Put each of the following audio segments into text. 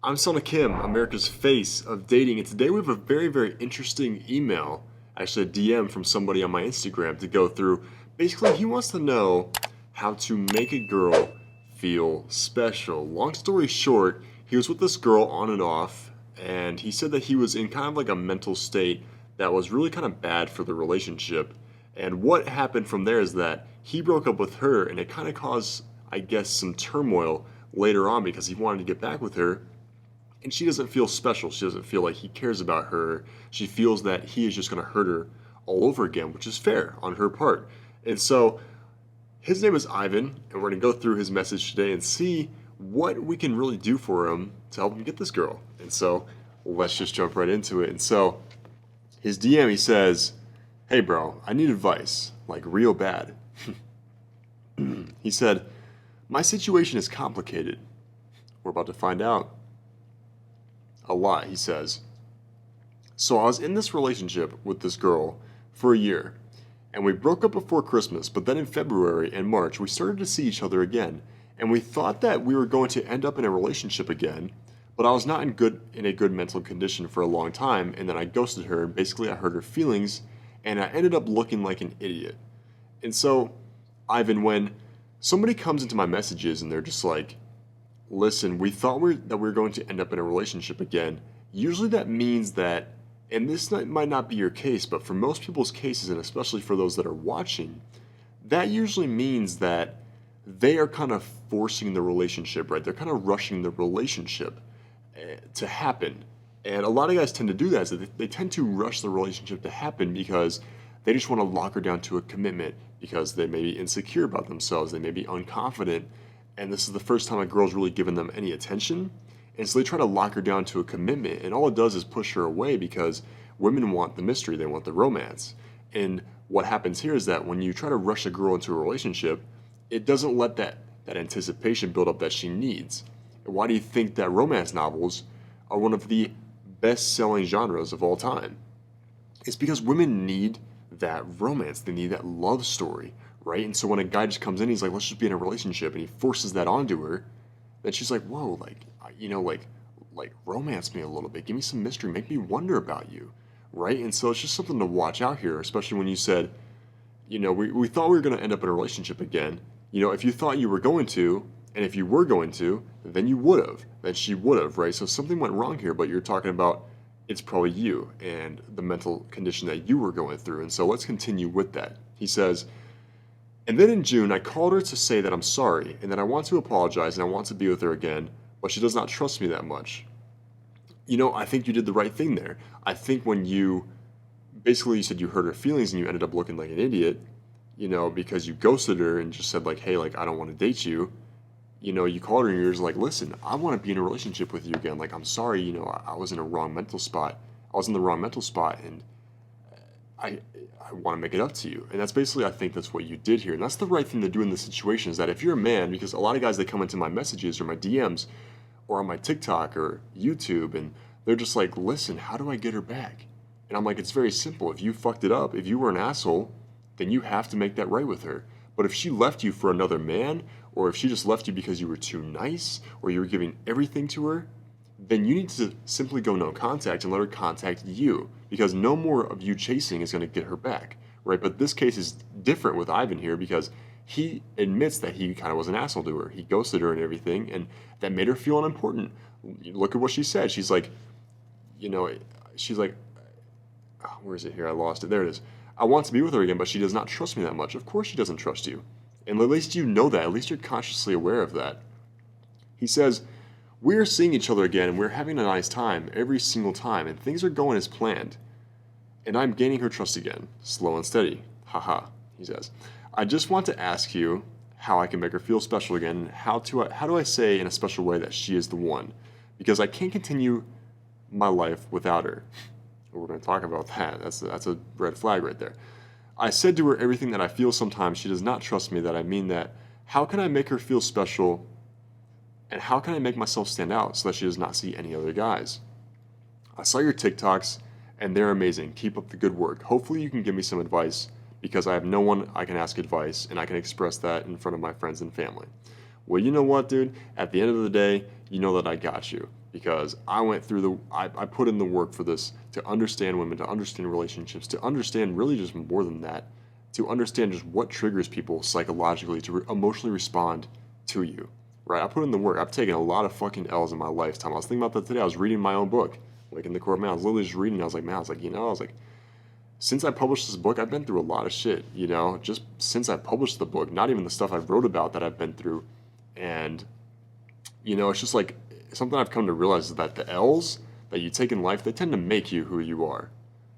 I'm Selna Kim, America's face of dating, and today we have a very, very interesting email, actually a DM from somebody on my Instagram to go through. Basically, he wants to know how to make a girl feel special. Long story short, he was with this girl on and off, and he said that he was in kind of like a mental state that was really kind of bad for the relationship. And what happened from there is that he broke up with her, and it kind of caused, I guess, some turmoil later on because he wanted to get back with her and she doesn't feel special. She doesn't feel like he cares about her. She feels that he is just going to hurt her all over again, which is fair on her part. And so his name is Ivan, and we're going to go through his message today and see what we can really do for him to help him get this girl. And so let's just jump right into it. And so his DM, he says, "Hey bro, I need advice, like real bad." He said, "My situation is complicated. We're about to find out." A lot, he says. "So I was in this relationship with this girl for a year, and we broke up before Christmas, but then in February and March we started to see each other again, and we thought that we were going to end up in a relationship again, but I was not in a good mental condition for a long time, and then I ghosted her, and basically I hurt her feelings, and I ended up looking like an idiot." And so, Ivan, when somebody comes into my messages and they're just like, "Listen, we thought that we were going to end up in a relationship again," usually that means that, and might not be your case, but for most people's cases, and especially for those that are watching, that usually means that they are kind of forcing the relationship, right? They're kind of rushing the relationship to happen. And a lot of guys tend to do that, so they tend to rush the relationship to happen because they just want to lock her down to a commitment because they may be insecure about themselves, they may be unconfident, and this is the first time a girl's really given them any attention. And so they try to lock her down to a commitment, and all it does is push her away because women want the mystery, they want the romance. And what happens here is that when you try to rush a girl into a relationship, it doesn't let that anticipation build up that she needs. And why do you think that romance novels are one of the best-selling genres of all time? It's because women need that romance, they need that love story, right? And so when a guy just comes in, he's like, "Let's just be in a relationship," and he forces that onto her, then she's like, "Whoa, like romance me a little bit, give me some mystery, make me wonder about you," right? And so it's just something to watch out here, especially when you said, we thought we were going to end up in a relationship again. If you thought you were going to, and if you were going to, then you would have, then she would have, right? So something went wrong here, but you're talking about it's probably you and the mental condition that you were going through. And so let's continue with that. He says, "And then in June, I called her to say that I'm sorry and that I want to apologize and I want to be with her again, but she does not trust me that much." I think you did the right thing there. I think when you said you hurt her feelings and you ended up looking like an idiot, because you ghosted her and just said like, "Hey, like, I don't want to date you." You called her and you're just like, "Listen, I want to be in a relationship with you again. Like, I'm sorry, I was in a wrong mental spot. I was in the wrong mental spot, and I want to make it up to you." And that's basically, I think that's what you did here. And that's the right thing to do in this situation, is that if you're a man, because a lot of guys, they come into my messages or my DMs or on my TikTok or YouTube, and they're just like, "Listen, how do I get her back?" And I'm like, it's very simple. If you fucked it up, if you were an asshole, then you have to make that right with her. But if she left you for another man, or if she just left you because you were too nice, or you were giving everything to her, then you need to simply go no contact and let her contact you, because no more of you chasing is going to get her back, right? But this case is different with Ivan here because he admits that he kind of was an asshole to her. He ghosted her and everything, and that made her feel unimportant. Look at what she said. She's like, oh, where is it here? I lost it. There it is. "I want to be with her again, but she does not trust me that much." Of course she doesn't trust you. And at least you know that. At least you're consciously aware of that. He says, "We are seeing each other again, and we're having a nice time every single time, and things are going as planned. And I'm gaining her trust again, slow and steady. Haha," he says. "I just want to ask you how I can make her feel special again, and how do I say in a special way that she is the one? Because I can't continue my life without her." We're going to talk about that. That's a red flag right there. "I said to her everything that I feel sometimes. She does not trust me that I mean that. How can I make her feel special, and how can I make myself stand out so that she does not see any other guys? I saw your TikToks, and they're amazing. Keep up the good work. Hopefully you can give me some advice, because I have no one I can ask advice, and I can express that in front of my friends and family." Well, you know what, dude? At the end of the day, you know that I got you. because I went through I put in the work for this to understand women, to understand relationships, to understand really just more than that, to understand just what triggers people psychologically to emotionally respond to you, right? I put in the work. I've taken a lot of fucking L's in my lifetime. I was thinking about that today. I was reading my own book, like in the core, man. I was literally just reading. I was like, man, I was like, since I published this book, I've been through a lot of shit, just since I published the book, not even the stuff I wrote about that I've been through. And, it's just like something I've come to realize is that the L's that you take in life, they tend to make you who you are,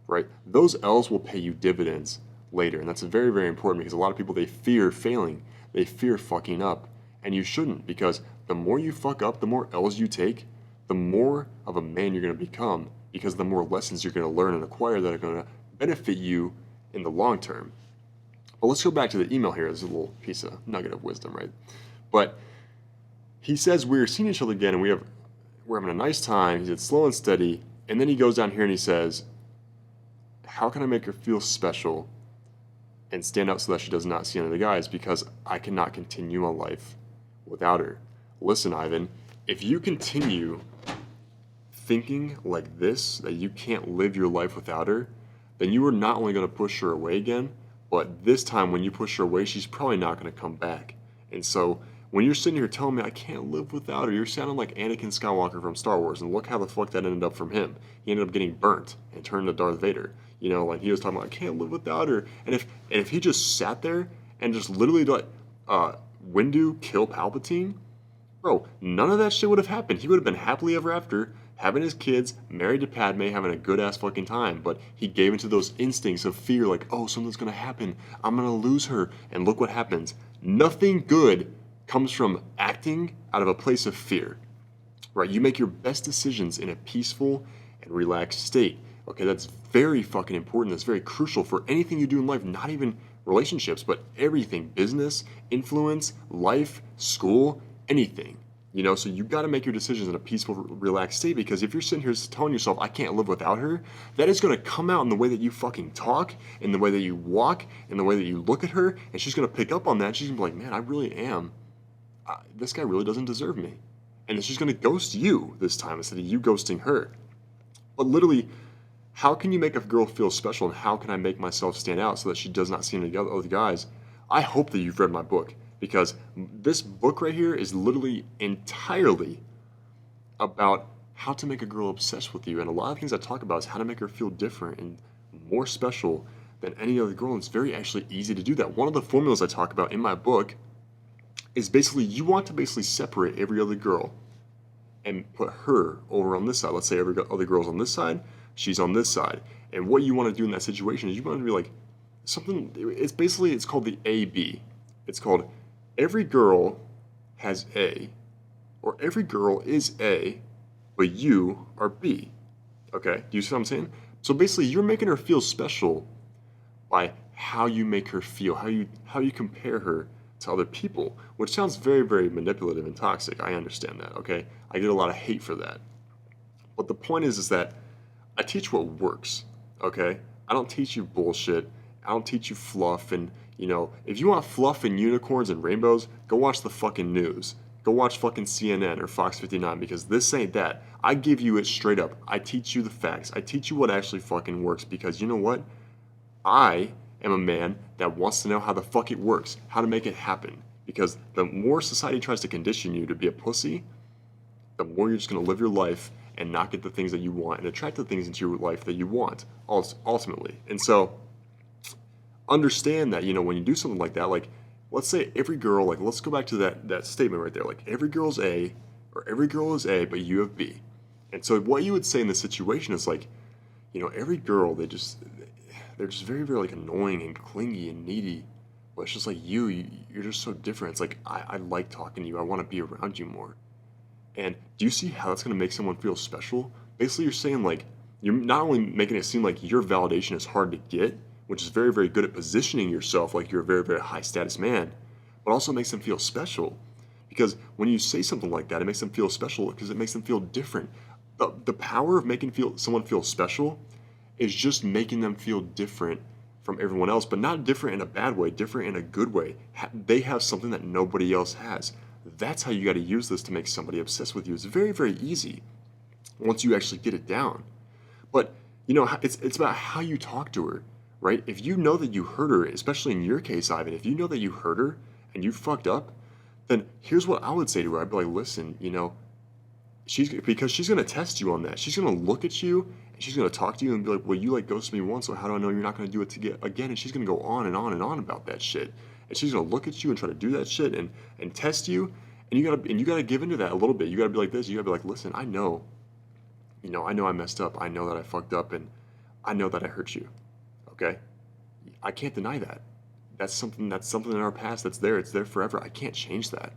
right? Those L's will pay you dividends later. And that's very, very important because a lot of people, they fear failing. They fear fucking up. And you shouldn't, because the more you fuck up, the more L's you take, the more of a man you're going to become, because the more lessons you're going to learn and acquire that are going to benefit you in the long term. But let's go back to the email here. There's a little piece of nugget of wisdom, right? But he says we're seeing each other again and we're having a nice time. He said slow and steady. And then he goes down here and he says, how can I make her feel special and stand out so that she does not see any of the guys? Because I cannot continue my life without her. Listen, Ivan, if you continue thinking like this, that you can't live your life without her, then you are not only going to push her away again, but this time when you push her away, she's probably not going to come back. And so when you're sitting here telling me I can't live without her, you're sounding like Anakin Skywalker from Star Wars, and look how the fuck that ended up from him. He ended up getting burnt and turned into Darth Vader. Like he was talking about, I can't live without her. And if he just sat there and just literally let Windu kill Palpatine, bro, none of that shit would have happened. He would have been happily ever after, having his kids, married to Padme, having a good ass fucking time. But he gave into those instincts of fear, like, oh, something's gonna happen. I'm gonna lose her. And look what happens. Nothing good comes from acting out of a place of fear, right? You make your best decisions in a peaceful and relaxed state. Okay, that's very fucking important. That's very crucial for anything you do in life, not even relationships, but everything, business, influence, life, school, anything. So you got to make your decisions in a peaceful, relaxed state, because if you're sitting here telling yourself, I can't live without her, that is going to come out in the way that you fucking talk, in the way that you walk, in the way that you look at her, and she's going to pick up on that. She's going to be like, man, I really am. This guy really doesn't deserve me. And then she's going to ghost you this time instead of you ghosting her. But literally, how can you make a girl feel special, and how can I make myself stand out so that she does not see any other guys? I hope that you've read my book, because this book right here is literally entirely about how to make a girl obsessed with you. And a lot of things I talk about is how to make her feel different and more special than any other girl. And it's very actually easy to do that. One of the formulas I talk about in my book is basically you want to separate every other girl and put her over on this side. Let's say every other girl's on this side, she's on this side. And what you want to do in that situation is you want to be like something, it's called the A-B. It's called every girl has A, or every girl is A, but you are B. Okay, do you see what I'm saying? So basically you're making her feel special by how you make her feel, how you compare her to other people, which sounds very, very manipulative and toxic. I understand that, okay? I get a lot of hate for that. But the point is that I teach what works, okay? I don't teach you bullshit. I don't teach you fluff. And, if you want fluff and unicorns and rainbows, go watch the fucking news. Go watch fucking CNN or Fox 59, because this ain't that. I give you it straight up. I teach you the facts. I teach you what actually fucking works, because you know what? I am a man that wants to know how the fuck it works, how to make it happen. Because the more society tries to condition you to be a pussy, the more you're just going to live your life and not get the things that you want and attract the things into your life that you want, ultimately. And so, understand that, when you do something like that, like, let's say every girl, like, let's go back to that statement right there, like, every girl's A, or every girl is A, but you have B. And so what you would say in this situation is like, every girl, they're just very, very, like, annoying and clingy and needy. But it's just like you're just so different. It's like, I like talking to you. I want to be around you more. And do you see how that's going to make someone feel special? Basically, you're saying, like, you're not only making it seem like your validation is hard to get, which is very, very good at positioning yourself like you're a very, very high status man, but also makes them feel special. Because when you say something like that, it makes them feel special because it makes them feel different. The power of making someone feel special is just making them feel different from everyone else, but not different in a bad way, different in a good way. They have something that nobody else has. That's how you got to use this to make somebody obsessed with you. It's very, very easy. once you actually get it down. But, it's about how you talk to her, right? If you know that you hurt her, especially in your case, Ivan, if you know that you hurt her and you fucked up, then here's what I would say to her. I'd be like, listen, because she's gonna test you on that. She's gonna look at you and she's gonna talk to you and be like, well, you like ghosted me once, so how do I know you're not gonna do it again? And she's gonna go on and on and on about that shit. And she's gonna look at you and try to do that shit and test you. And you gotta give into that a little bit. You gotta be like this. You gotta be like, listen, I know I messed up. I know that I fucked up, and I know that I hurt you. Okay? I can't deny that. That's something in our past that's there. It's there forever. I can't change that.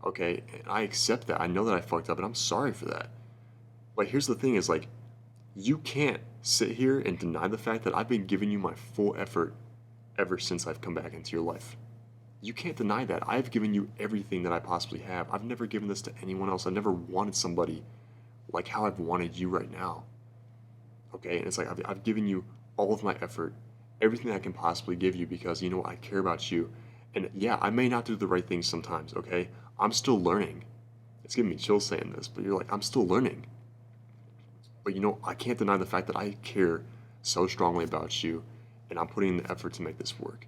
Okay? And I accept that. I know that I fucked up, and I'm sorry for that. But here's the thing is, like, you can't sit here and deny the fact that I've been giving you my full effort ever since I've come back into your life. You can't deny that. I've given you everything that I possibly have. I've never given this to anyone else. I've never wanted somebody like how I've wanted you right now. Okay? And it's like I've given you all of my effort, everything I can possibly give you because, I care about you. And yeah, I may not do the right things sometimes, okay? I'm still learning. It's giving me chills saying this, but you're like, I'm still learning. But I can't deny the fact that I care so strongly about you, and I'm putting in the effort to make this work.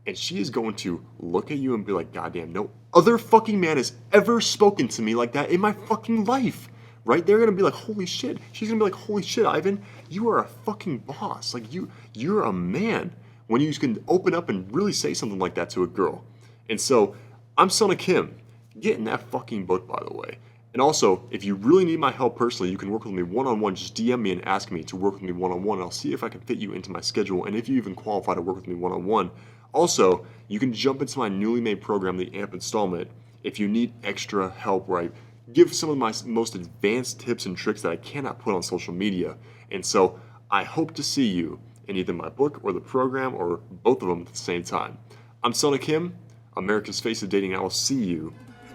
And she is going to look at you and be like, goddamn, no other fucking man has ever spoken to me like that in my fucking life. Right? They're gonna be like, holy shit. She's gonna be like, holy shit, Ivan, you are a fucking boss. Like you're a man when you can open up and really say something like that to a girl. And so I'm Selna Kim. Get in that fucking book, by the way. And also, if you really need my help personally, you can work with me one-on-one. Just DM me and ask me to work with me one-on-one. And I'll see if I can fit you into my schedule and if you even qualify to work with me one-on-one. Also, you can jump into my newly made program, the AMP Installment, if you need extra help where I give some of my most advanced tips and tricks that I cannot put on social media. And so I hope to see you in either my book or the program or both of them at the same time. I'm Selna Kim, America's Face of Dating. I will see you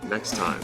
next time.